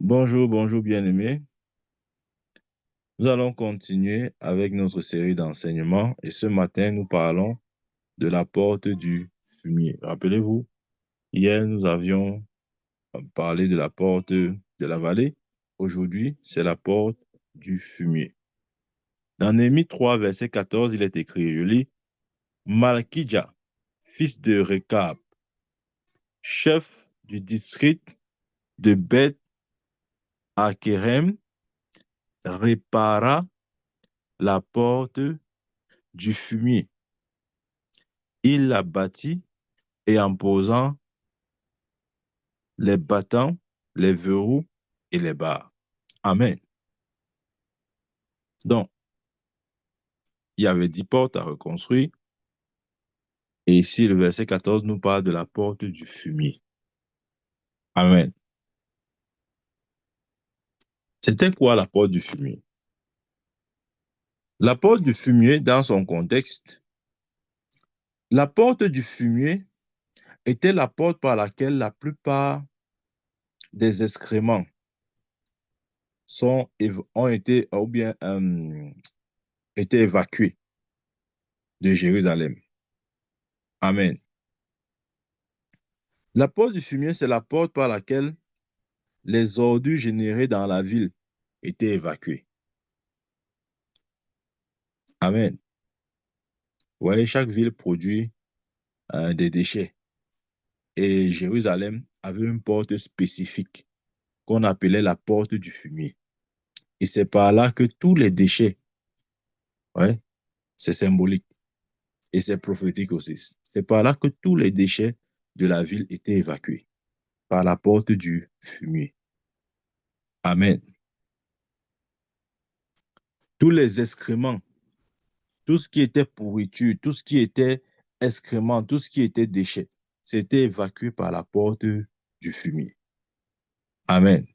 Bonjour, bonjour bien-aimés. Nous allons continuer avec notre série d'enseignements et ce matin, nous parlons de la porte du fumier. Rappelez-vous, hier, nous avions parlé de la porte de la vallée. Aujourd'hui, c'est la porte du fumier. Dans Néhémie 3, verset 14, il est écrit, je lis, Malkija, fils de Rekab, chef du district de Beth-Hakerem, répara la porte du fumier. Il la bâtit et en posant les battants, les verrous et les barres. Amen. Donc, il y avait 10 portes à reconstruire. Et ici, le verset 14 nous parle de la porte du fumier. Amen. C'était quoi la porte du fumier? La porte du fumier, dans son contexte, la porte du fumier était la porte par laquelle la plupart des excréments ont été, ou bien, été évacués de Jérusalem. Amen. La porte du fumier, c'est la porte par laquelle les ordures générées dans la ville étaient évacuées. Amen. Vous voyez, chaque ville produit des déchets. Et Jérusalem avait une porte spécifique qu'on appelait la porte du fumier. Et c'est par là que tous les déchets, ouais, c'est symbolique et c'est prophétique aussi. C'est par là que tous les déchets de la ville étaient évacués, par la porte du fumier. Amen. Tous les excréments, tout ce qui était pourriture, tout ce qui était excrément, tout ce qui était déchets, c'était évacué par la porte du fumier. Amen.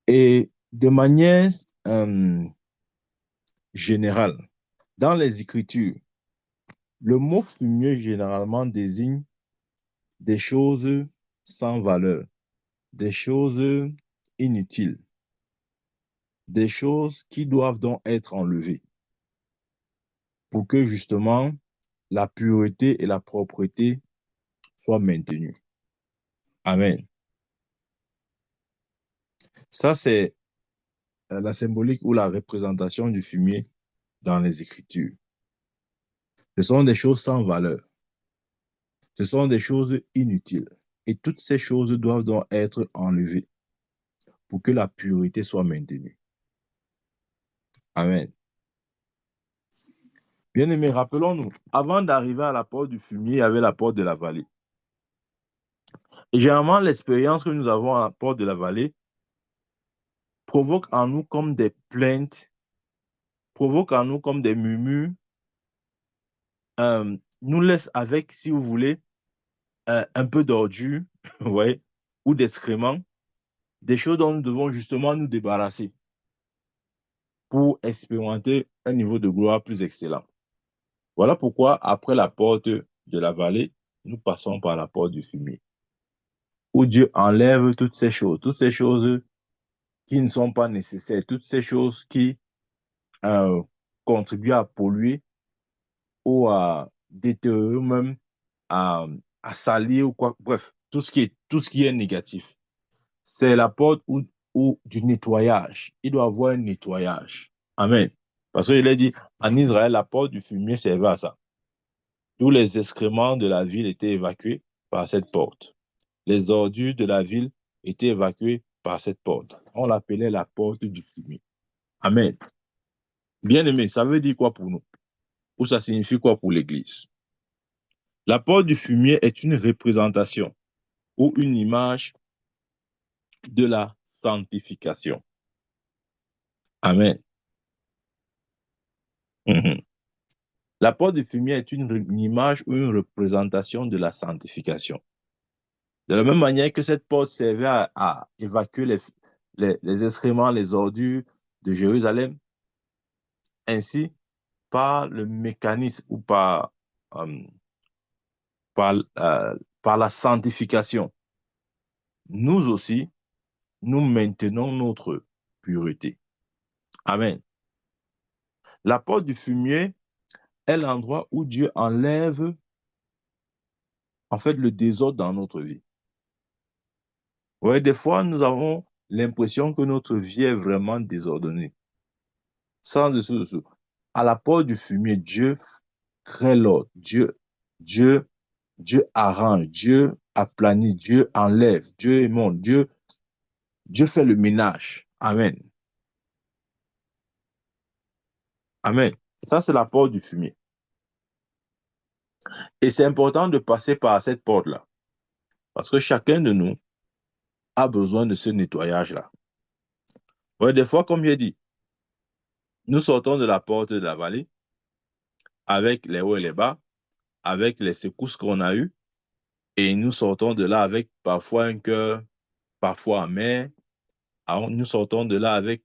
Et de manière générale, dans les Écritures, le mot fumier généralement désigne des choses sans valeur, des choses inutiles, des choses qui doivent donc être enlevées pour que justement la pureté et la propreté soient maintenues. Amen. Ça, c'est la symbolique ou la représentation du fumier dans les Écritures. Ce sont des choses sans valeur. Ce sont des choses inutiles. Et toutes ces choses doivent donc être enlevées pour que la pureté soit maintenue. Amen. Bien-aimés, rappelons-nous, avant d'arriver à la porte du fumier, il y avait la porte de la vallée. Et généralement, l'expérience que nous avons à la porte de la vallée provoque en nous comme des plaintes, provoque en nous comme des murmures, nous laisse avec, si vous voulez, un peu d'ordure, vous voyez, ou d'excréments, des choses dont nous devons justement nous débarrasser pour expérimenter un niveau de gloire plus excellent. Voilà pourquoi, après la porte de la vallée, nous passons par la porte du fumier, où Dieu enlève toutes ces choses qui ne sont pas nécessaires, toutes ces choses qui euh, contribuent à polluer ou à détériorer ou même à, à salir ou quoi, bref, tout ce qui est négatif. C'est la porte du nettoyage. Il doit y avoir un nettoyage. Amen. Parce qu'il est dit, en Israël, la porte du fumier servait à ça. Tous les excréments de la ville étaient évacués par cette porte. Les ordures de la ville étaient évacuées par cette porte. On l'appelait la porte du fumier. Amen. Bien aimé, ça veut dire quoi pour nous? Ou ça signifie quoi pour l'Église? La porte du fumier est une représentation ou une image de la sanctification. Amen. Mhm. La porte du fumier est une image ou une représentation de la sanctification. De la même manière que cette porte servait à évacuer les excréments, les ordures de Jérusalem, ainsi, par le mécanisme ou euh, par, par la sanctification, nous aussi, nous maintenons notre pureté. Amen. La porte du fumier est l'endroit où Dieu enlève, en fait, le désordre dans notre vie. Ouais, des fois, nous avons l'impression que notre vie est vraiment désordonnée. Sans dessous. À la porte du fumier, Dieu crée l'ordre. Dieu, Dieu arrange, Dieu aplanit, Dieu enlève, Dieu émonde, Dieu fait le ménage. Amen. Amen. Ça, c'est la porte du fumier. Et c'est important de passer par cette porte-là. Parce que chacun de nous a besoin de ce nettoyage-là. Ouais, des fois, comme j'ai dit, nous sortons de la porte de la vallée avec les hauts et les bas, avec les secousses qu'on a eues, et nous sortons de là avec parfois un cœur, parfois amer. Alors, nous sortons de là avec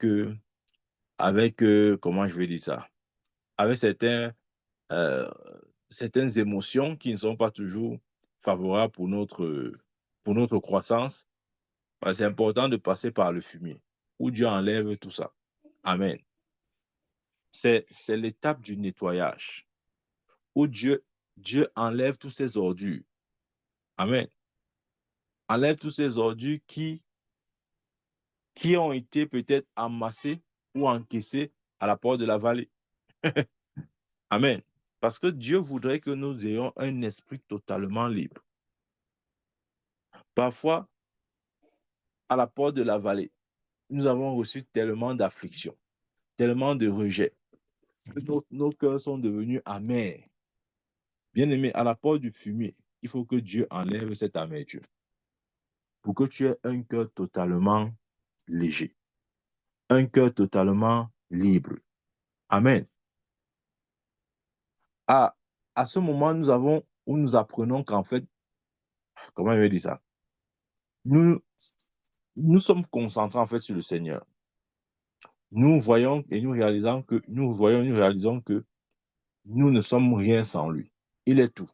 comment je vais dire ça, avec euh, certaines émotions qui ne sont pas toujours favorables pour notre croissance. C'est important de passer par le fumier, où Dieu enlève tout ça. Amen. C'est l'étape du nettoyage, où Dieu enlève tous ces ordures. Amen. Enlève tous ces ordures qui ont été peut-être amassées ou encaissées à la porte de la vallée. Amen. Parce que Dieu voudrait que nous ayons un esprit totalement libre. Parfois, à la porte de la vallée, nous avons reçu tellement d'afflictions, tellement de rejets, que nos cœurs sont devenus amers. Bien-aimé, à la porte du fumier, il faut que Dieu enlève cette amertume pour que tu aies un cœur totalement léger, un cœur totalement libre. Amen. À, à ce moment, nous apprenons qu'en fait, comment je vais dire ça? Nous, nous sommes concentrés en fait sur le Seigneur. Nous voyons et nous réalisons que nous ne sommes rien sans lui. Il est tout.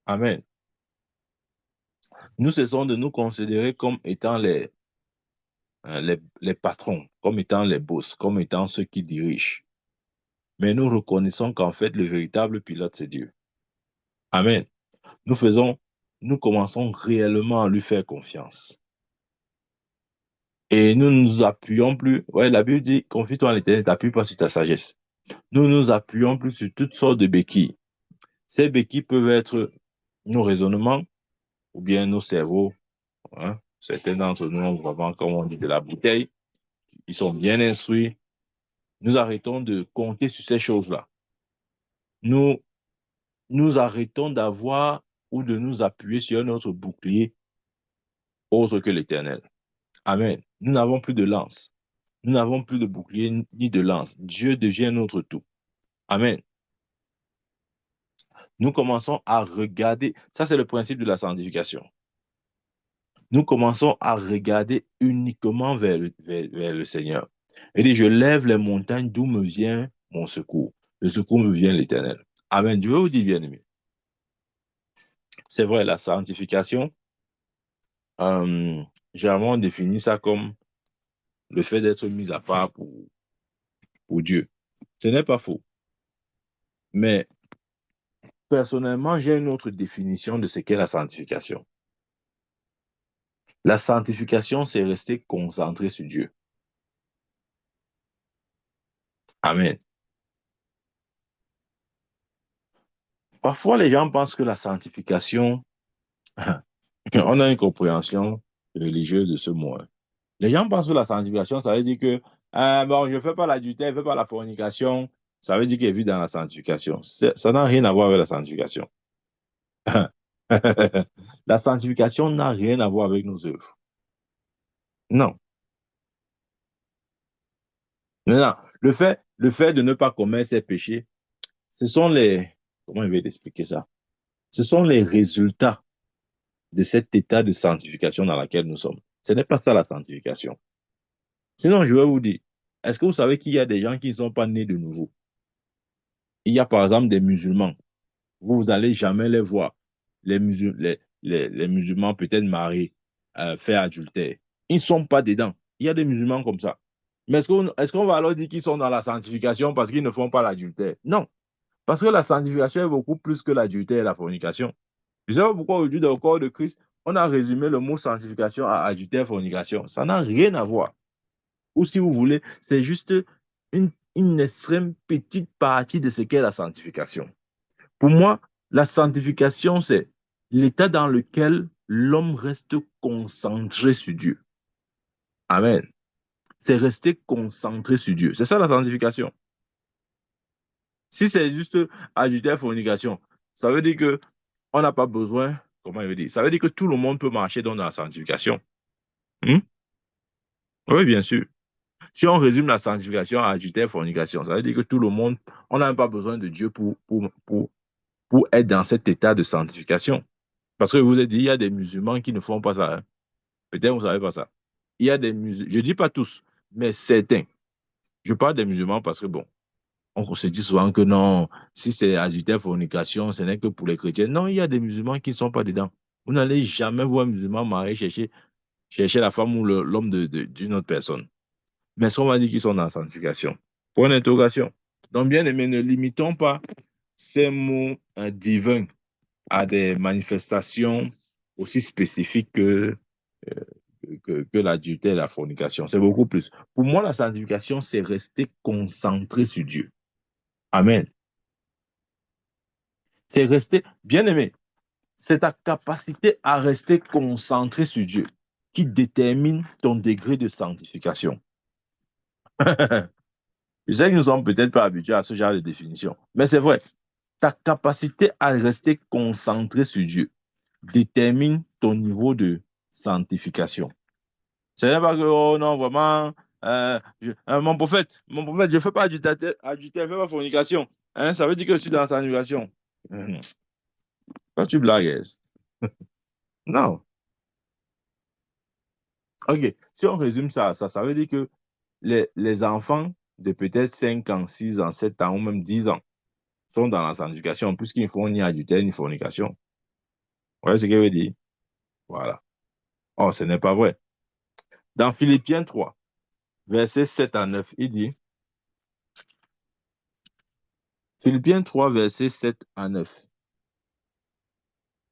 Amen. Nous cessons de nous considérer comme étant les patrons, comme étant les boss, comme étant ceux qui dirigent. Mais nous reconnaissons qu'en fait, le véritable pilote, c'est Dieu. Amen. Nous nous commençons réellement à lui faire confiance. Et nous ne nous appuyons plus. Ouais, la Bible dit, confie-toi en l'Éternel, t'appuie pas sur ta sagesse. Nous nous appuyons plus sur toutes sortes de béquilles. Ces béquilles peuvent être nos raisonnements ou bien nos cerveaux. Hein. Certains d'entre nous ont vraiment, comme on dit, de la bouteille. Ils sont bien instruits. Nous arrêtons de compter sur ces choses-là. Nous, nous arrêtons d'avoir ou de nous appuyer sur notre bouclier autre que l'Éternel. Amen. Nous n'avons plus de lance. Nous n'avons plus de bouclier ni de lance. Dieu devient notre tout. Amen. Nous commençons à regarder. Ça, c'est le principe de la sanctification. Nous commençons à regarder uniquement vers le Seigneur. Et dit, je lève les montagnes d'où me vient mon secours. Le secours me vient de l'Éternel. Amen. Dieu vous dit, bien-aimé. C'est vrai, la sanctification, j'ai vraiment défini ça comme le fait d'être mis à part pour Dieu. Ce n'est pas faux. Mais personnellement, j'ai une autre définition de ce qu'est la sanctification. La sanctification, c'est rester concentré sur Dieu. Amen. Parfois, les gens pensent que la sanctification, on a une compréhension religieuse de ce mot. Hein. Les gens pensent que la sanctification, ça veut dire que bon, je ne fais pas l'adultère, je ne fais pas la fornication, ça veut dire qu'il vit dans la sanctification. Ça n'a rien à voir avec la sanctification. La sanctification n'a rien à voir avec nos œuvres. Non. Non. Le fait de ne pas commettre ces péchés, ce sont comment je vais t'expliquer ça? Ce sont les résultats de cet état de sanctification dans lequel nous sommes. Ce n'est pas ça la sanctification. Sinon, je vais vous dire, est-ce que vous savez qu'il y a des gens qui ne sont pas nés de nouveau? Il y a par exemple des musulmans. Vous n'allez jamais les voir. Les musulmans peut-être mariés fait adultère. Ils ne sont pas dedans. Il y a des musulmans comme ça. Mais est-ce qu'on va alors dire qu'ils sont dans la sanctification parce qu'ils ne font pas l'adultère? Non. Parce que la sanctification est beaucoup plus que l'adultère et la fornication. Je ne sais pas pourquoi aujourd'hui, dans le corps de Christ, on a résumé le mot sanctification à adultère, fornication. Ça n'a rien à voir. Ou si vous voulez, c'est juste une extrême petite partie de ce qu'est la sanctification. Pour moi, la sanctification, c'est l'état dans lequel l'homme reste concentré sur Dieu. Amen. C'est rester concentré sur Dieu. C'est ça la sanctification. Si c'est juste adultère, fornication, ça veut dire que on n'a pas besoin, comment il veut dire? Ça veut dire que tout le monde peut marcher dans la sanctification. Hmm? Oui, bien sûr. Si on résume la sanctification à adultère, fornication, ça veut dire que tout le monde, on n'a même pas besoin de Dieu pour être dans cet état de sanctification. Parce que je vous ai dit, il y a des musulmans qui ne font pas ça. Hein. Peut-être vous ne savez pas ça. Il y a des musulmans, je ne dis pas tous, mais certains. Je parle des musulmans parce que, bon, on se dit souvent que non, si c'est adultère, fornication, ce n'est que pour les chrétiens. Non, il y a des musulmans qui ne sont pas dedans. Vous n'allez jamais voir un musulman marié chercher la femme ou l'homme d'une autre personne. Mais on va dire qu'ils sont dans la sanctification. Point d'interrogation. Donc, bien aimé, ne limitons pas ces mots divins à des manifestations aussi spécifiques que l'adultère et la fornication. C'est beaucoup plus. Pour moi, la sanctification, c'est rester concentré sur Dieu. Amen. C'est rester, bien aimé, c'est ta capacité à rester concentré sur Dieu qui détermine ton degré de sanctification. Je sais que nous ne sommes peut-être pas habitués à ce genre de définition, mais c'est vrai. Ta capacité à rester concentré sur Dieu détermine ton niveau de sanctification. Ce n'est pas que, oh non, vraiment, mon prophète, je ne fais pas adultère, je ne fais pas fornication. Hein, ça veut dire que je suis dans la sanctification. Quand tu blagues. Non. OK. Si on résume ça veut dire que les enfants de peut-être 5 ans, 6 ans, 7 ans ou même 10 ans sont dans la sanctification puisqu'ils ne font ni adultère ni fornication. Vous voyez ce que je veux dire? Voilà. Oh, ce n'est pas vrai. Dans Philippiens 3, versets 7 à 9, il dit, Philippiens 3, versets 7 à 9,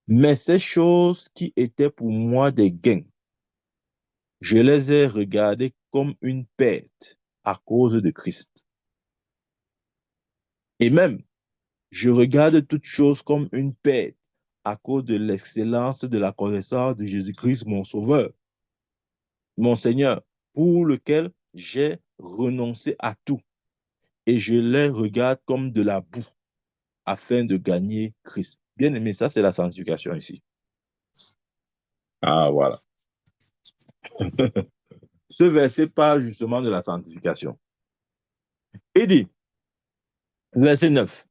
mais ces choses qui étaient pour moi des gains, je les ai regardées comme une perte à cause de Christ. Et même, je regarde toutes choses comme une perte à cause de l'excellence de la connaissance de Jésus-Christ, mon Sauveur, mon Seigneur, pour lequel j'ai renoncé à tout. Et je les regarde comme de la boue afin de gagner Christ. Bien aimé, ça c'est la sanctification ici. Ah, voilà. Ce verset parle justement de la sanctification. Il dit, verset 9,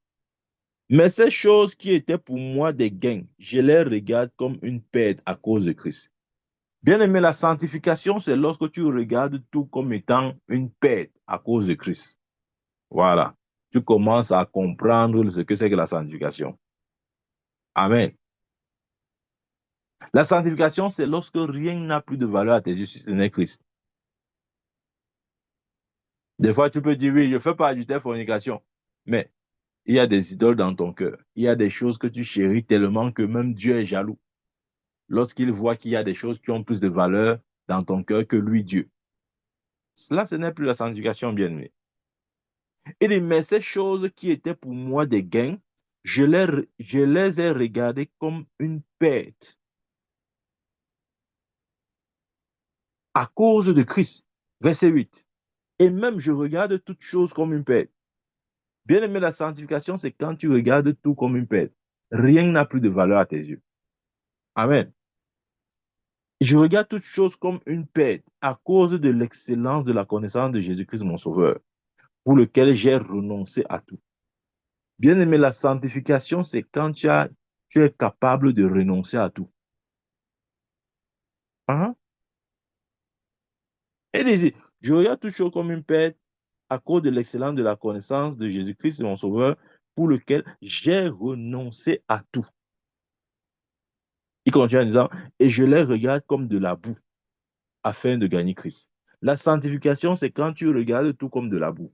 mais ces choses qui étaient pour moi des gains, je les regarde comme une perte à cause de Christ. Bien aimé, la sanctification, c'est lorsque tu regardes tout comme étant une perte à cause de Christ. Voilà. Tu commences à comprendre ce que c'est que la sanctification. Amen. La sanctification, c'est lorsque rien n'a plus de valeur à tes yeux si ce n'est Christ. Des fois, tu peux dire, oui, je ne fais pas adultère, fornication. Mais il y a des idoles dans ton cœur. Il y a des choses que tu chéris tellement que même Dieu est jaloux. Lorsqu'il voit qu'il y a des choses qui ont plus de valeur dans ton cœur que lui, Dieu. Cela, ce n'est plus la sanctification, bien-aimé. Il dit, mais ces choses qui étaient pour moi des gains, je les ai regardées comme une perte à cause de Christ. Verset 8. Et même je regarde toutes choses comme une perte. Bien aimé, la sanctification, c'est quand tu regardes tout comme une perte. Rien n'a plus de valeur à tes yeux. Amen. Je regarde toutes choses comme une perte à cause de l'excellence de la connaissance de Jésus-Christ, mon Sauveur, pour lequel j'ai renoncé à tout. Bien aimé, la sanctification, c'est quand tu es capable de renoncer à tout. Hein? Et dit, je regarde toutes choses comme une perte à cause de l'excellence de la connaissance de Jésus-Christ, mon Sauveur, pour lequel j'ai renoncé à tout. Il continue en disant, et je les regarde comme de la boue, afin de gagner Christ. La sanctification, c'est quand tu regardes tout comme de la boue.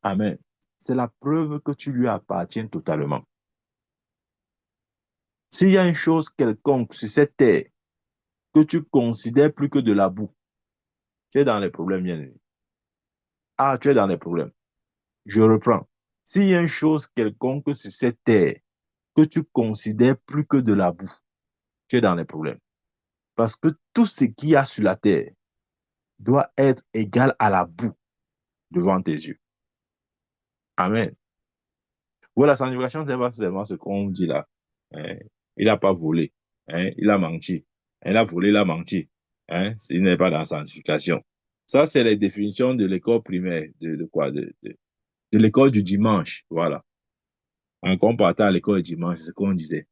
Amen. C'est la preuve que tu lui appartiens totalement. S'il y a une chose quelconque sur cette terre que tu considères plus que de la boue, tu es dans les problèmes, bien aimé. Ah, tu es dans les problèmes. Je reprends. S'il y a une chose quelconque sur cette terre que tu considères plus que de la boue, tu es dans les problèmes. Parce que tout ce qu'il y a sur la terre doit être égal à la boue devant tes yeux. Amen. Oui, la sanctification, c'est pas seulement ce qu'on dit là. Hein, il n'a pas volé. Hein, il a menti. Il a volé, il a menti. Hein, il n'est pas dans la sanctification. Ça, c'est les définitions de l'école primaire. De quoi? De l'école du dimanche. Voilà. Quand on partait à l'école du dimanche, c'est ce qu'on disait.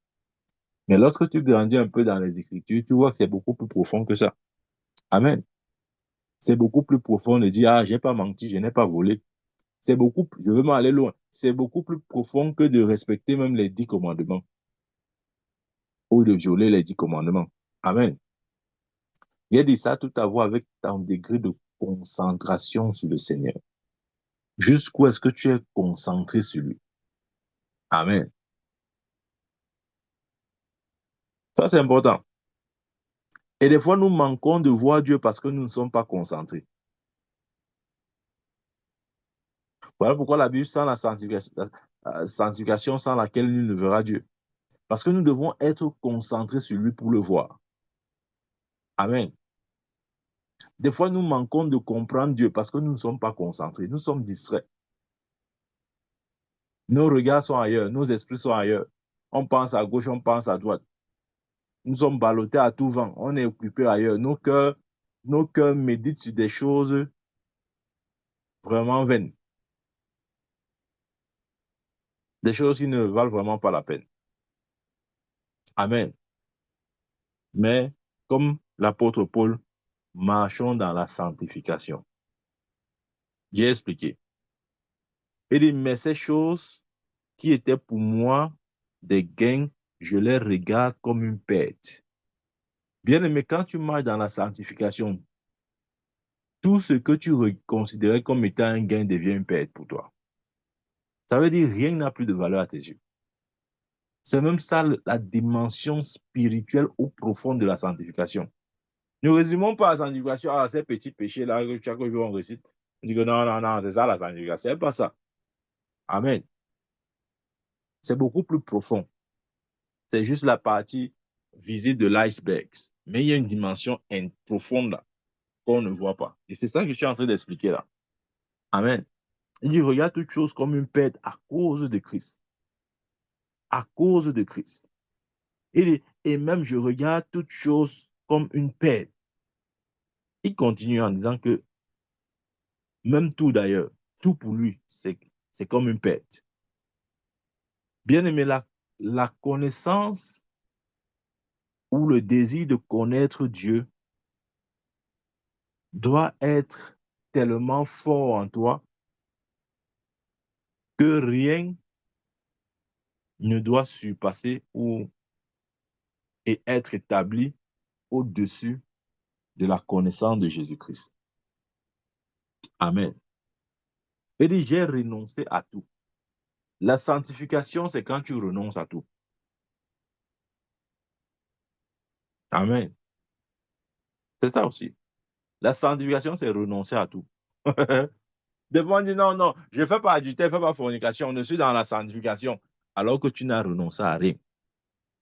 Mais lorsque tu grandis un peu dans les Écritures, tu vois que c'est beaucoup plus profond que ça. Amen. C'est beaucoup plus profond de dire, ah, j'ai pas menti, je n'ai pas volé. C'est beaucoup, je veux m'aller loin. C'est beaucoup plus profond que de respecter même les 10 commandements ou de violer les 10 commandements. Amen. Il a dit ça tout à voir avec ton degré de concentration sur le Seigneur. Jusqu'où est-ce que tu es concentré sur lui? Amen. Ça, c'est important. Et des fois, nous manquons de voir Dieu parce que nous ne sommes pas concentrés. Voilà pourquoi la Bible, sans la sanctification sans laquelle nul ne verra Dieu. Parce que nous devons être concentrés sur lui pour le voir. Amen. Des fois, nous manquons de comprendre Dieu parce que nous ne sommes pas concentrés. Nous sommes distraits. Nos regards sont ailleurs, nos esprits sont ailleurs. On pense à gauche, on pense à droite. Nous sommes ballottés à tout vent. On est occupés ailleurs. Nos cœurs méditent sur des choses vraiment vaines. Des choses qui ne valent vraiment pas la peine. Amen. Mais, comme l'apôtre Paul, marchons dans la sanctification. J'ai expliqué. Il dit, mais ces choses qui étaient pour moi des gains, je les regarde comme une perte. Bien aimé, quand tu marches dans la sanctification, tout ce que tu considérais comme étant un gain devient une perte pour toi. Ça veut dire rien n'a plus de valeur à tes yeux. C'est même ça la dimension spirituelle ou profonde de la sanctification. Ne résumons pas la sanctification à ces petits péchés-là que chaque jour on récite. On dit que non, non, non, c'est ça la sanctification. C'est pas ça. Amen. C'est beaucoup plus profond. C'est juste la partie visible de l'iceberg. Mais il y a une dimension profonde là qu'on ne voit pas. Et c'est ça que je suis en train d'expliquer là. Amen. Il dit, regarde toute chose comme une perte à cause de Christ. À cause de Christ. Et même je regarde toute chose comme une perte. Il continue en disant que même tout d'ailleurs, tout pour lui, c'est comme une perte. Bien aimé, la connaissance ou le désir de connaître Dieu doit être tellement fort en toi que rien ne doit surpasser et être établi au-dessus de la connaissance de Jésus-Christ. Amen. Il dit, j'ai renoncé à tout. La sanctification, c'est quand tu renonces à tout. Amen. C'est ça aussi. La sanctification, c'est renoncer à tout. Des fois, on dit non, non, je ne fais pas adultère, je ne fais pas fornication, je suis dans la sanctification, alors que tu n'as renoncé à rien.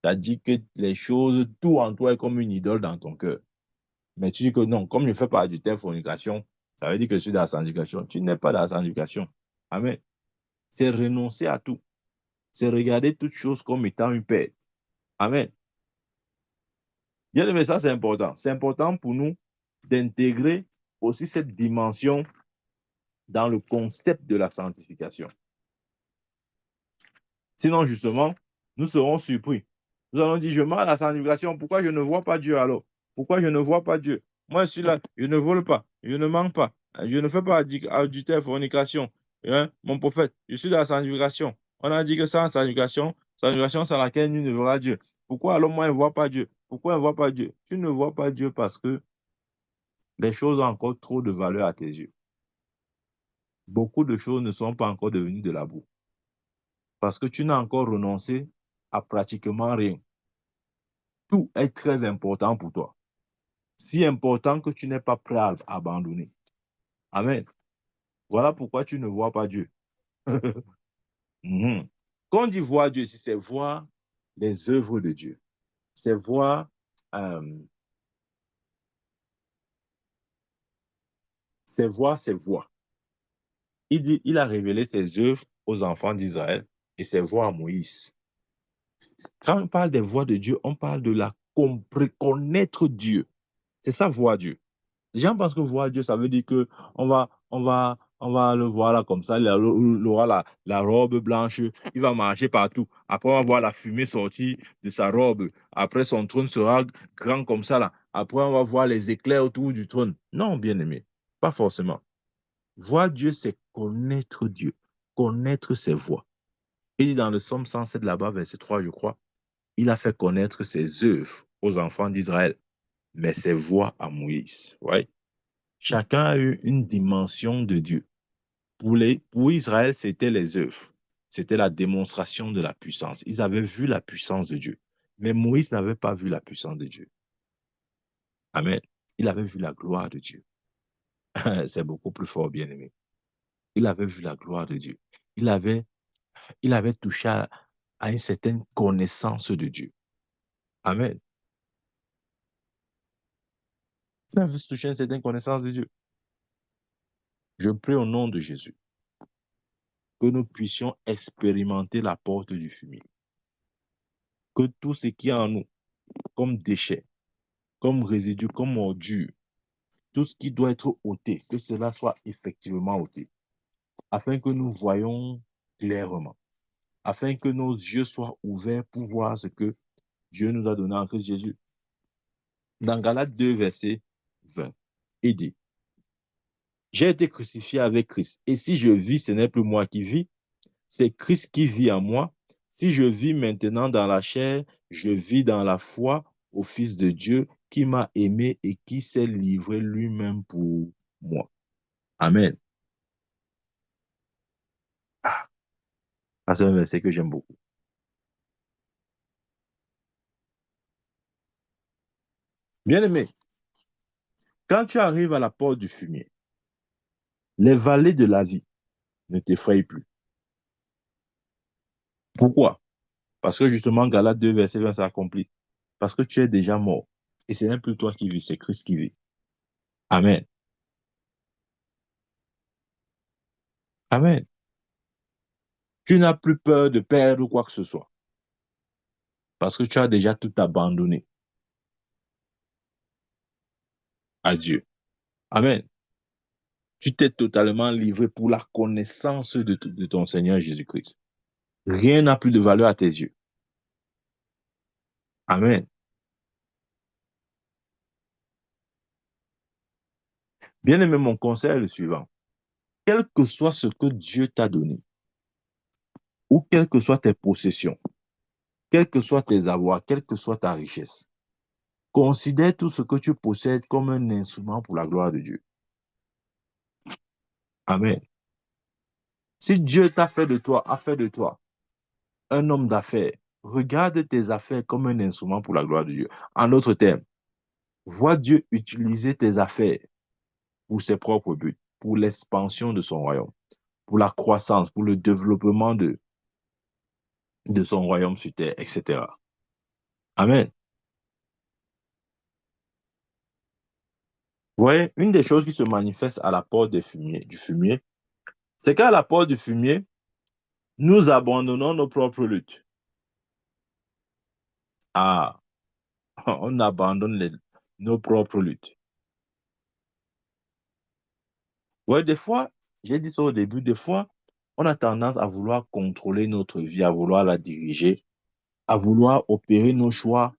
Tu as dit que les choses, tout en toi est comme une idole dans ton cœur. Mais tu dis que non, comme je ne fais pas adultère, fornication, ça veut dire que je suis dans la sanctification. Tu n'es pas dans la sanctification. Amen. C'est renoncer à tout. C'est regarder toutes choses comme étant une perte. Amen. Bien aimé, ça c'est important. C'est important pour nous d'intégrer aussi cette dimension dans le concept de la sanctification. Sinon, justement, nous serons surpris. Nous allons dire, je marche à la sanctification, pourquoi je ne vois pas Dieu alors? Pourquoi je ne vois pas Dieu? Moi, je suis là, je ne vole pas, je ne manque pas, je ne fais pas adultère, fornication. Hein? Mon prophète, je suis dans la sanctification. On a dit que sans sanctification, sanctification sans laquelle nous ne verra Dieu. Pourquoi alors moi, je ne vois pas Dieu? Pourquoi je ne vois pas Dieu? Tu ne vois pas Dieu parce que les choses ont encore trop de valeur à tes yeux. Beaucoup de choses ne sont pas encore devenues de la boue. Parce que tu n'as encore renoncé à pratiquement rien. Tout est très important pour toi. Si important que tu n'es pas prêt à abandonner. Amen. Voilà pourquoi tu ne vois pas Dieu. Mhm. Quand on dit voir Dieu, c'est voir les œuvres de Dieu. C'est voir, euh, ses voies. Il dit, il a révélé ses œuvres aux enfants d'Israël et ses voies à Moïse. Quand on parle des voies de Dieu, on parle de la connaître Dieu. C'est ça, voir Dieu. Les gens pensent que voir Dieu, ça veut dire que on va le voir là comme ça, il aura la robe blanche, il va marcher partout. Après, on va voir la fumée sortir de sa robe. Après, son trône sera grand comme ça là. Après, on va voir les éclairs autour du trône. Non, bien aimé, pas forcément. Voir Dieu, c'est connaître Dieu, connaître ses voies. Il dit dans le psaume 107 là-bas, verset 3, je crois, il a fait connaître ses œuvres aux enfants d'Israël, mais ses voies à Moïse. Ouais. Chacun a eu une dimension de Dieu. Pour Israël, c'était les œuvres. C'était la démonstration de la puissance. Ils avaient vu la puissance de Dieu. Mais Moïse n'avait pas vu la puissance de Dieu. Amen. Il avait vu la gloire de Dieu. C'est beaucoup plus fort, bien aimé. Il avait vu la gloire de Dieu. Il avait, il avait touché à une certaine connaissance de Dieu. Amen. Il avait touché à une certaine connaissance de Dieu. Je prie au nom de Jésus que nous puissions expérimenter la porte du fumier. Que tout ce qui est en nous, comme déchets, comme résidus, comme ordures, tout ce qui doit être ôté, que cela soit effectivement ôté, afin que nous voyions clairement, afin que nos yeux soient ouverts pour voir ce que Dieu nous a donné en Christ Jésus. Dans Galates 2, verset 20, il dit, j'ai été crucifié avec Christ, et si je vis, ce n'est plus moi qui vis, c'est Christ qui vit en moi. Si je vis maintenant dans la chair, je vis dans la foi au Fils de Dieu qui m'a aimé et qui s'est livré lui-même pour moi. Amen. Ah, c'est un verset que j'aime beaucoup. Bien aimé, quand tu arrives à la porte du fumier, les vallées de la vie ne t'effrayent plus. Pourquoi? Parce que justement, Galates 2, verset 20 s'accomplit. Parce que tu es déjà mort. Et ce n'est plus toi qui vis, c'est Christ qui vit. Amen. Amen. Tu n'as plus peur de perdre quoi que ce soit. Parce que tu as déjà tout abandonné à Dieu. Amen. Tu t'es totalement livré pour la connaissance de ton Seigneur Jésus-Christ. Rien n'a plus de valeur à tes yeux. Amen. Bien aimé, mon conseil est le suivant. Quel que soit ce que Dieu t'a donné, ou quelles que soient tes possessions, quels que soient tes avoirs, quelle que soit ta richesse, considère tout ce que tu possèdes comme un instrument pour la gloire de Dieu. Amen. Si Dieu t'a fait de toi, a fait de toi un homme d'affaires, regarde tes affaires comme un instrument pour la gloire de Dieu. En d'autres termes, vois Dieu utiliser tes affaires pour ses propres buts, pour l'expansion de son royaume, pour la croissance, pour le développement de son royaume sur terre, etc. Amen. Vous voyez, une des choses qui se manifeste à la porte du fumier, c'est qu'à la porte du fumier, nous abandonnons nos propres luttes. Ah, on abandonne nos propres luttes. Ouais, des fois, j'ai dit ça au début, des fois, on a tendance à vouloir contrôler notre vie, à vouloir la diriger, à vouloir opérer nos choix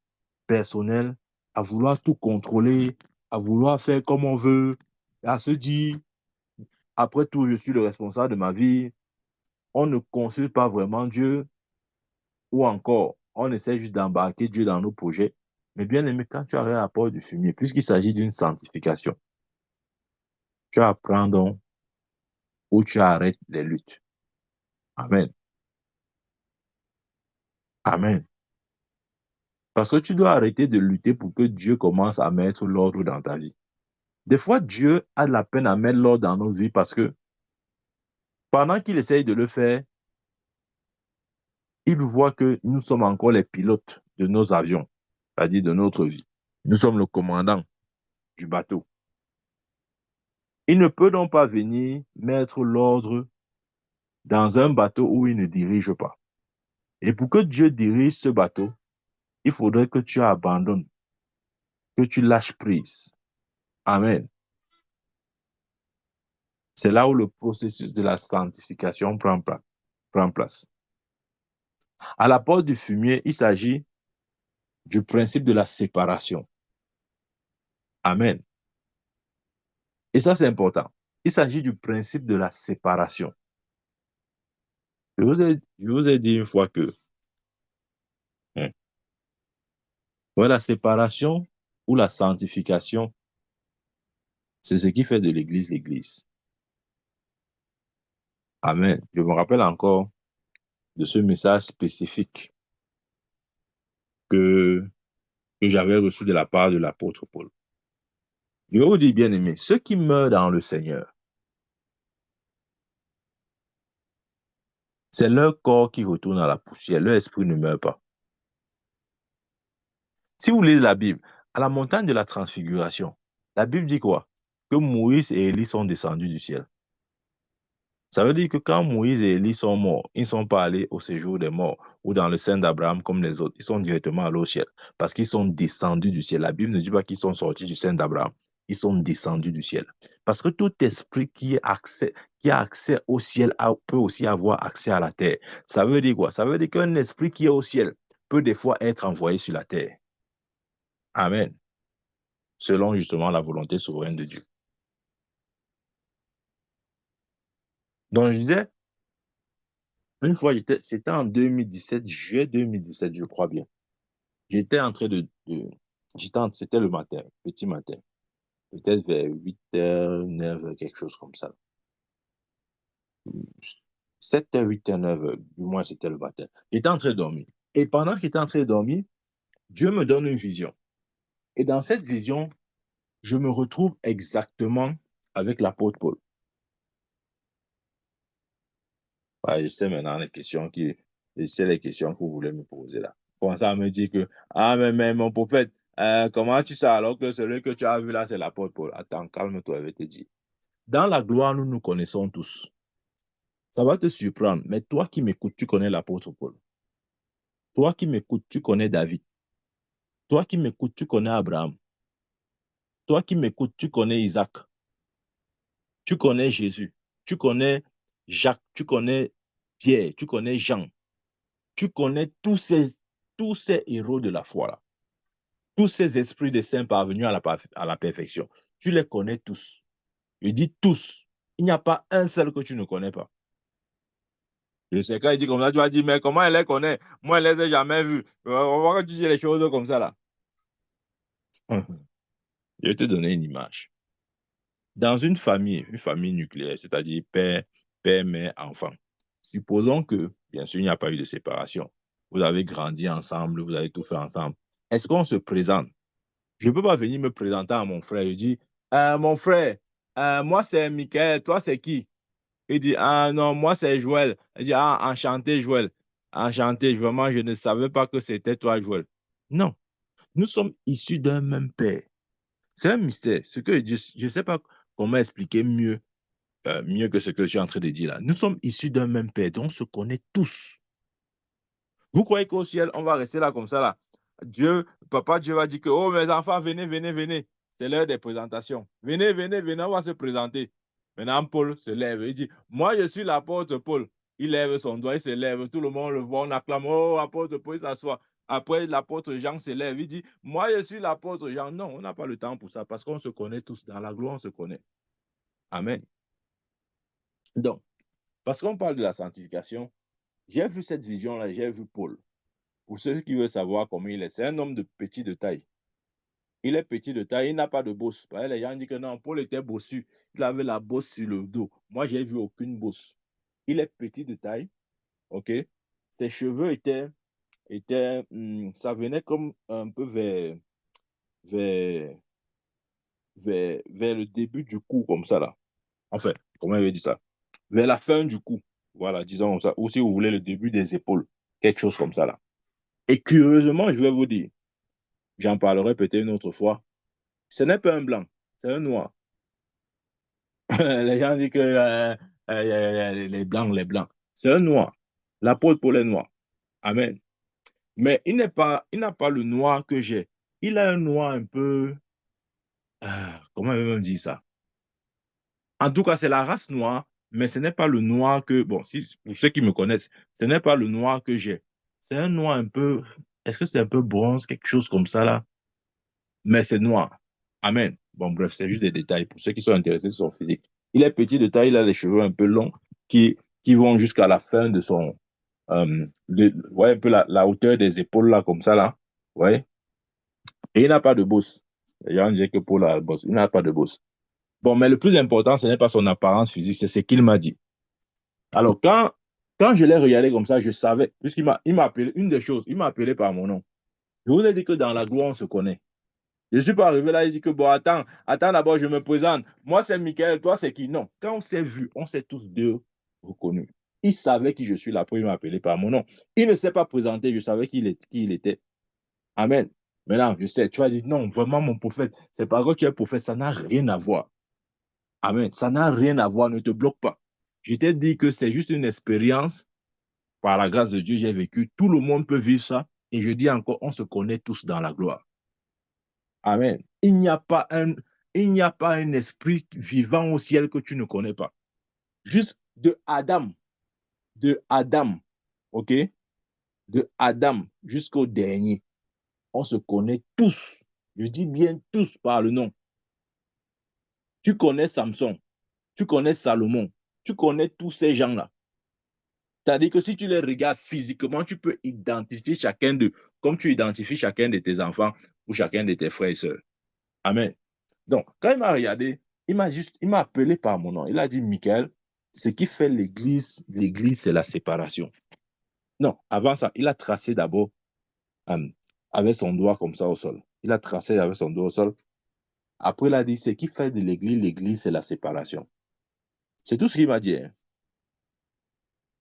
personnels, à vouloir tout contrôler, à vouloir faire comme on veut, à se dire, après tout, je suis le responsable de ma vie. On ne consulte pas vraiment Dieu, ou encore, on essaie juste d'embarquer Dieu dans nos projets. Mais bien aimé, quand tu arrêtes la porte du fumier, puisqu'il s'agit d'une sanctification, tu apprends donc où tu arrêtes les luttes. Amen. Amen. Parce que tu dois arrêter de lutter pour que Dieu commence à mettre l'ordre dans ta vie. Des fois, Dieu a de la peine à mettre l'ordre dans nos vies parce que pendant qu'il essaye de le faire, il voit que nous sommes encore les pilotes de nos avions, c'est-à-dire de notre vie. Nous sommes le commandant du bateau. Il ne peut donc pas venir mettre l'ordre dans un bateau où il ne dirige pas. Et pour que Dieu dirige ce bateau, il faudrait que tu abandonnes, que tu lâches prise. Amen. C'est là où le processus de la sanctification prend place. À la porte du fumier, il s'agit du principe de la séparation. Amen. Et ça, c'est important. Il s'agit du principe de la séparation. Je vous ai dit une fois que la séparation ou la sanctification, c'est ce qui fait de l'Église l'Église. Amen. Je me rappelle encore de ce message spécifique que j'avais reçu de la part de l'apôtre Paul. Je vais vous dire, bien aimé, ceux qui meurent dans le Seigneur, c'est leur corps qui retourne à la poussière, leur esprit ne meurt pas. Si vous lisez la Bible, à la montagne de la transfiguration, la Bible dit quoi? Que Moïse et Élie sont descendus du ciel. Ça veut dire que quand Moïse et Élie sont morts, ils ne sont pas allés au séjour des morts ou dans le sein d'Abraham comme les autres. Ils sont directement allés au ciel parce qu'ils sont descendus du ciel. La Bible ne dit pas qu'ils sont sortis du sein d'Abraham. Ils sont descendus du ciel. Parce que tout esprit qui a accès au ciel peut aussi avoir accès à la terre. Ça veut dire quoi? Ça veut dire qu'un esprit qui est au ciel peut des fois être envoyé sur la terre. Amen. Selon justement la volonté souveraine de Dieu. Donc je disais, une fois, c'était en 2017, juillet 2017, je crois bien. J'étais en train c'était le matin, petit matin, peut-être vers 8h, 9h, quelque chose comme ça. 7h, 8h, 9h, du moins c'était le matin. J'étais en train de dormir. Et pendant que j'étais en train de dormir, Dieu me donne une vision. Et dans cette vision, je me retrouve exactement avec l'apôtre Paul. Ouais, je sais maintenant je sais les questions que vous voulez me poser là. Commencez à me dire que, ah, mais mon prophète, comment tu sais alors que celui que tu as vu là, c'est l'apôtre Paul? Attends, calme-toi, je vais te dire. Dans la gloire, nous nous connaissons tous. Ça va te surprendre, mais toi qui m'écoutes, tu connais l'apôtre Paul. Toi qui m'écoutes, tu connais David. Toi qui m'écoutes, tu connais Abraham. Toi qui m'écoutes, tu connais Isaac. Tu connais Jésus. Tu connais Jacques. Tu connais Pierre. Tu connais Jean. Tu connais tous ces héros de la foi là. Tous ces esprits des saints parvenus à la perfection. Tu les connais tous. Je dis tous. Il n'y a pas un seul que tu ne connais pas. Je sais, quand il dit comme ça, tu vas dire, mais comment elle les connaît? Moi, elle les ai jamais vus. On va que tu dis les choses comme ça, là. Je vais te donner une image. Dans une famille nucléaire, c'est-à-dire père, mère, enfant, supposons que, bien sûr, il n'y a pas eu de séparation. Vous avez grandi ensemble, vous avez tout fait ensemble. Est-ce qu'on se présente? Je ne peux pas venir me présenter à mon frère. Je dis, mon frère, moi, c'est Michael, toi, c'est qui? Il dit, ah non, moi c'est Joël. Il dit, ah, enchanté Joël. Enchanté, vraiment, je ne savais pas que c'était toi Joël. Non, nous sommes issus d'un même père. C'est un mystère. Ce que je ne sais pas comment expliquer mieux que ce que je suis en train de dire là. Nous sommes issus d'un même père, donc on se connaît tous. Vous croyez qu'au ciel, on va rester là comme ça là? Papa Dieu va dire que, oh mes enfants, venez, venez, venez. C'est l'heure des présentations. Venez, venez, venez, on va se présenter. Maintenant, Paul se lève. Il dit, moi, je suis l'apôtre Paul. Il lève son doigt, il se lève. Tout le monde le voit, on acclame. Oh, apôtre Paul, il s'assoit. Après, l'apôtre Jean se lève. Il dit, moi, je suis l'apôtre Jean. Non, on n'a pas le temps pour ça parce qu'on se connaît tous. Dans la gloire, on se connaît. Amen. Donc, parce qu'on parle de la sanctification, j'ai vu cette vision-là, j'ai vu Paul. pour ceux qui veulent savoir comment il est, c'est un homme de petit de taille. Il est petit de taille, il n'a pas de bosse. Les gens disent que non, Paul était bossu. Il avait la bosse sur le dos. Moi, j'ai vu aucune bosse. Il est petit de taille, ok? Ses cheveux ça venait comme un peu vers, vers le début du cou, comme ça, là. Enfin, comment il veut dire ça? Vers la fin du cou. Voilà, disons comme ça. Ou si vous voulez, le début des épaules. Quelque chose comme ça, là. Et curieusement, je vais vous dire, j'en parlerai peut-être une autre fois, ce n'est pas un blanc, c'est un noir. Les gens disent que les blancs, les blancs. C'est un noir. L'apôtre Paul est noir. Amen. Mais il n'a pas le noir que j'ai. Il a un noir un peu, comment il veut me dire ça? En tout cas, c'est la race noire, mais ce n'est pas le noir que, bon, si, pour ceux qui me connaissent, ce n'est pas le noir que j'ai. C'est un noir un peu, est-ce que c'est un peu bronze, quelque chose comme ça là? Mais c'est noir. Amen. Bon, bref, c'est juste des détails pour ceux qui sont intéressés sur son physique. Il est petit de taille, il a les cheveux un peu longs qui vont jusqu'à la fin de son, ouais, un peu la hauteur des épaules là, comme ça là. Ouais. Et il n'a pas de bosse. Les gens disent que pour la bosse, il n'a pas de bosse. Bon, mais le plus important, ce n'est pas son apparence physique, c'est ce qu'il m'a dit. Alors, quand je l'ai regardé comme ça, je savais, il m'a appelé, une des choses, il m'a appelé par mon nom. Je vous ai dit que dans la gloire, on se connaît. Je ne suis pas arrivé là, il dit que bon, attends d'abord, je me présente. Moi, c'est Michael, toi, c'est qui? Non. Quand on s'est vu, on s'est tous deux reconnus. Il savait qui je suis là, pour il m'a appelé par mon nom. Il ne s'est pas présenté, je savais qui il était. Amen. Maintenant, je sais, tu vas dire, non, vraiment, mon prophète, c'est pas que tu es prophète, ça n'a rien à voir. Amen. Ça n'a rien à voir, ne te bloque pas. Je t'ai dit que c'est juste une expérience, par la grâce de Dieu, j'ai vécu. Tout le monde peut vivre ça. Et je dis encore, on se connaît tous dans la gloire. Amen. Il n'y a pas un esprit vivant au ciel que tu ne connais pas. Juste de Adam, ok? De Adam jusqu'au dernier. On se connaît tous. Je dis bien tous par le nom. Tu connais Samson, tu connais Salomon, tu connais tous ces gens-là. C'est-à-dire que si tu les regardes physiquement, tu peux identifier chacun d'eux, comme tu identifies chacun de tes enfants ou chacun de tes frères et sœurs. Amen. Donc, quand il m'a regardé, il m'a appelé par mon nom. Il a dit, Michael, ce qui fait l'église, c'est la séparation. Non, avant ça, il a tracé d'abord avec son doigt comme ça au sol. Il a tracé avec son doigt au sol. Après, il a dit, ce qui fait de l'église, c'est la séparation. C'est tout ce qu'il m'a dit. Hein.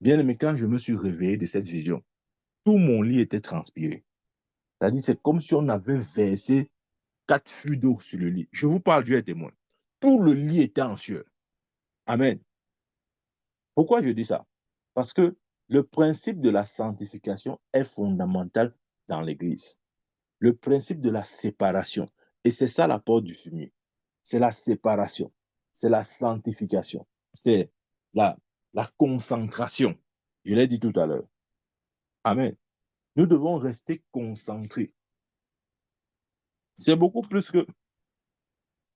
Bien aimé, quand je me suis réveillé de cette vision, tout mon lit était transpiré. C'est-à-dire, c'est comme si on avait versé 4 flux d'eau sur le lit. Je vous parle, Dieu est témoin. Tout le lit était en sueur. Amen. Pourquoi je dis ça? Parce que le principe de la sanctification est fondamental dans l'Église. Le principe de la séparation. Et c'est ça la porte du fumier. C'est la séparation. C'est la sanctification. C'est la, la concentration. Je l'ai dit tout à l'heure. Amen. Nous devons rester concentrés. C'est beaucoup plus que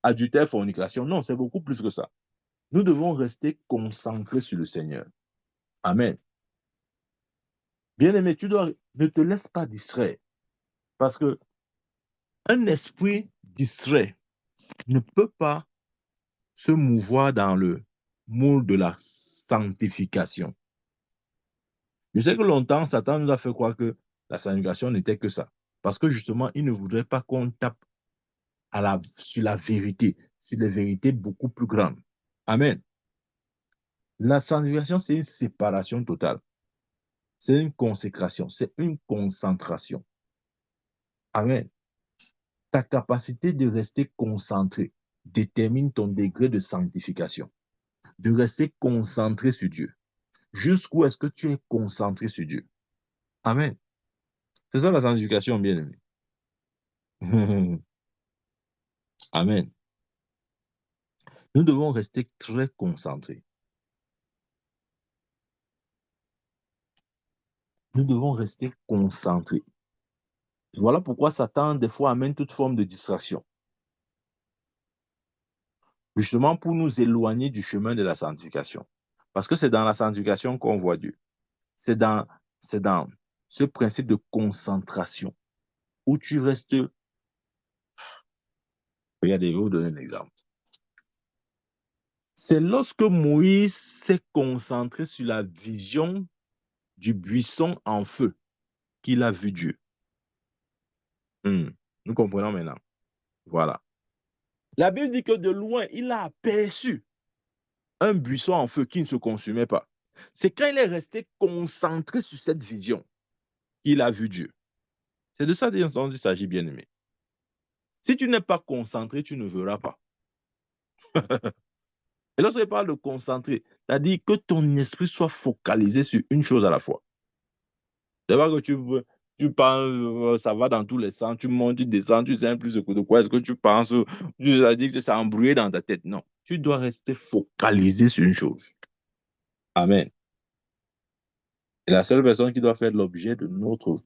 adultère, fornication. Non, c'est beaucoup plus que ça. Nous devons rester concentrés sur le Seigneur. Amen. Bien-aimé, ne te laisse pas distraire. Parce que un esprit distrait ne peut pas se mouvoir dans le moule de la sanctification. Je sais que longtemps, Satan nous a fait croire que la sanctification n'était que ça. Parce que justement, il ne voudrait pas qu'on tape sur la vérité, sur les vérités beaucoup plus grandes. Amen. La sanctification, c'est une séparation totale. C'est une consécration, c'est une concentration. Amen. Ta capacité de rester concentré détermine ton degré de sanctification. De rester concentré sur Dieu. Jusqu'où est-ce que tu es concentré sur Dieu? Amen. C'est ça la sanctification, bien-aimé. Amen. Nous devons rester très concentrés. Nous devons rester concentrés. Voilà pourquoi Satan, des fois, amène toute forme de distraction. Justement pour nous éloigner du chemin de la sanctification. Parce que c'est dans la sanctification qu'on voit Dieu. C'est dans ce principe de concentration, où tu restes... Regardez, je vais vous donner un exemple. C'est lorsque Moïse s'est concentré sur la vision du buisson en feu qu'il a vu Dieu. Nous comprenons maintenant. Voilà. La Bible dit que de loin, il a aperçu un buisson en feu qui ne se consumait pas. C'est quand il est resté concentré sur cette vision qu'il a vu Dieu. C'est de ça dont il s'agit, bien-aimé. Si tu n'es pas concentré, tu ne verras pas. Et lorsqu'il parle de concentrer, c'est-à-dire que ton esprit soit focalisé sur une chose à la fois. C'est pas que tu penses, ça va dans tous les sens, tu montes, tu descends, tu sais plus de quoi est-ce que tu penses, tu as dit que ça a embrouillé dans ta tête. Non, tu dois rester focalisé sur une chose. Amen. Et la seule personne qui doit faire l'objet de notre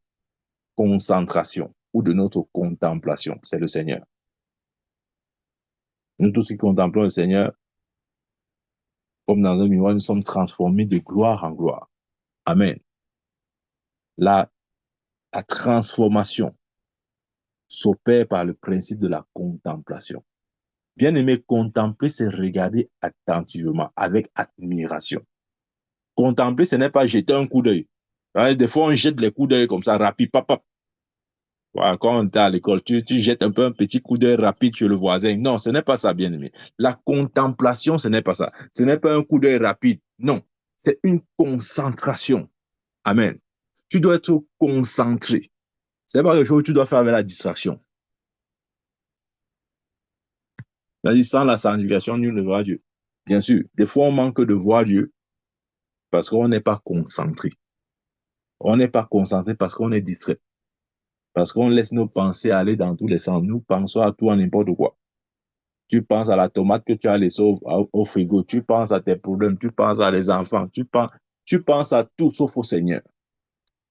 concentration ou de notre contemplation, c'est le Seigneur. Nous tous qui contemplons le Seigneur, comme dans un miroir, nous sommes transformés de gloire en gloire. Amen. La transformation s'opère par le principe de la contemplation. Bien aimé, contempler, c'est regarder attentivement, avec admiration. Contempler, ce n'est pas jeter un coup d'œil. Des fois, on jette les coups d'œil comme ça, rapide, papa. Voilà, quand on est à l'école, tu jettes un peu un petit coup d'œil rapide sur le voisin. Non, ce n'est pas ça, bien aimé. La contemplation, ce n'est pas ça. Ce n'est pas un coup d'œil rapide. Non, c'est une concentration. Amen. Tu dois être concentré. Ce n'est pas quelque chose que tu dois faire avec la distraction. C'est-à-dire, sans la sanctification, nul ne verra Dieu. Bien sûr, des fois, on manque de voir Dieu parce qu'on n'est pas concentré. On n'est pas concentré parce qu'on est distrait. Parce qu'on laisse nos pensées aller dans tous les sens. Nous pensons à tout, à n'importe quoi. Tu penses à la tomate que tu as laissée au frigo. Tu penses à tes problèmes. Tu penses à les enfants. Tu penses à tout sauf au Seigneur.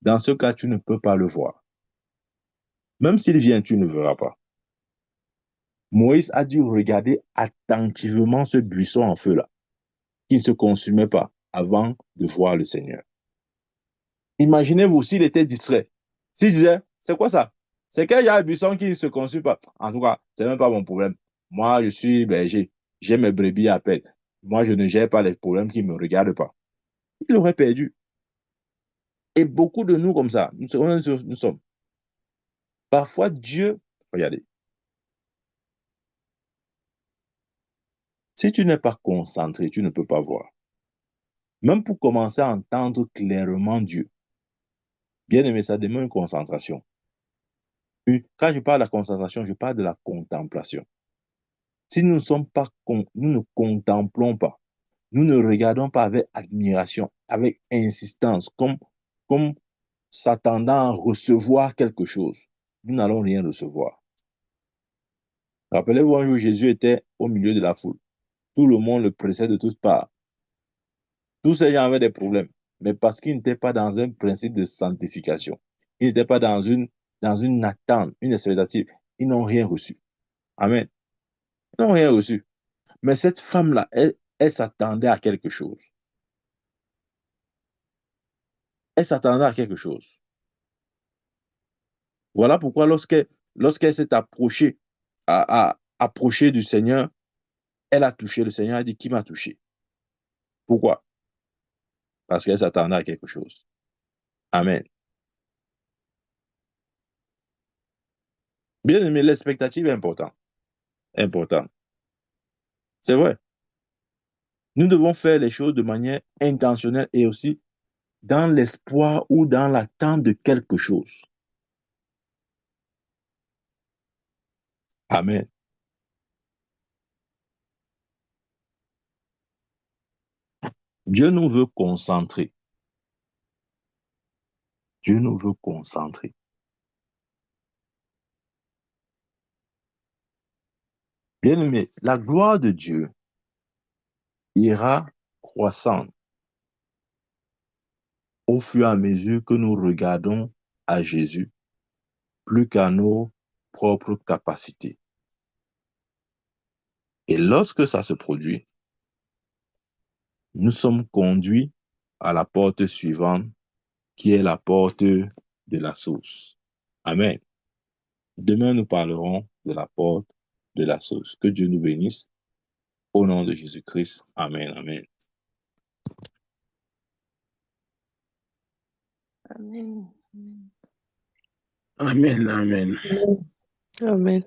Dans ce cas, tu ne peux pas le voir. Même s'il vient, tu ne verras pas. Moïse a dû regarder attentivement ce buisson en feu-là, qui ne se consumait pas avant de voir le Seigneur. Imaginez-vous s'il était distrait. S'il disait, c'est quoi ça? C'est qu'il y a un buisson qui ne se consume pas. En tout cas, ce n'est même pas mon problème. Moi, je suis berger. J'ai mes brebis à peine. Moi, je ne gère pas les problèmes qui ne me regardent pas. Il aurait perdu. Et beaucoup de nous comme ça, nous sommes. Parfois, Dieu, regardez, si tu n'es pas concentré, tu ne peux pas voir. Même pour commencer à entendre clairement Dieu, bien aimé, ça demande une concentration. Quand je parle de la concentration, je parle de la contemplation. Si nous ne contemplons pas, nous ne regardons pas avec admiration, avec insistance, comme s'attendant à recevoir quelque chose, nous n'allons rien recevoir. Rappelez-vous, un jour, Jésus était au milieu de la foule. Tout le monde le pressait de toutes parts. Tous ces gens avaient des problèmes, mais parce qu'ils n'étaient pas dans un principe de sanctification, ils n'étaient pas dans une attente, une expectative, ils n'ont rien reçu. Amen. Ils n'ont rien reçu. Mais cette femme-là, elle s'attendait à quelque chose. Elle s'attendait à quelque chose. Voilà pourquoi lorsqu'elle s'est approchée du Seigneur, elle a touché le Seigneur, elle a dit, qui m'a touché? Pourquoi? Parce qu'elle s'attendait à quelque chose. Amen. Bien aimé, l'expectative est importante. Important. C'est vrai. Nous devons faire les choses de manière intentionnelle et aussi dans l'espoir ou dans l'attente de quelque chose. Amen. Dieu nous veut concentrer. Dieu nous veut concentrer. Bien aimé, la gloire de Dieu ira croissant au fur et à mesure que nous regardons à Jésus plus qu'à nos propres capacités. Et lorsque ça se produit, nous sommes conduits à la porte suivante qui est la porte de la source. Amen. Demain, nous parlerons de la porte de la source. Que Dieu nous bénisse. Au nom de Jésus-Christ. Amen. Amen. Amen. Amen. Amen. Amen.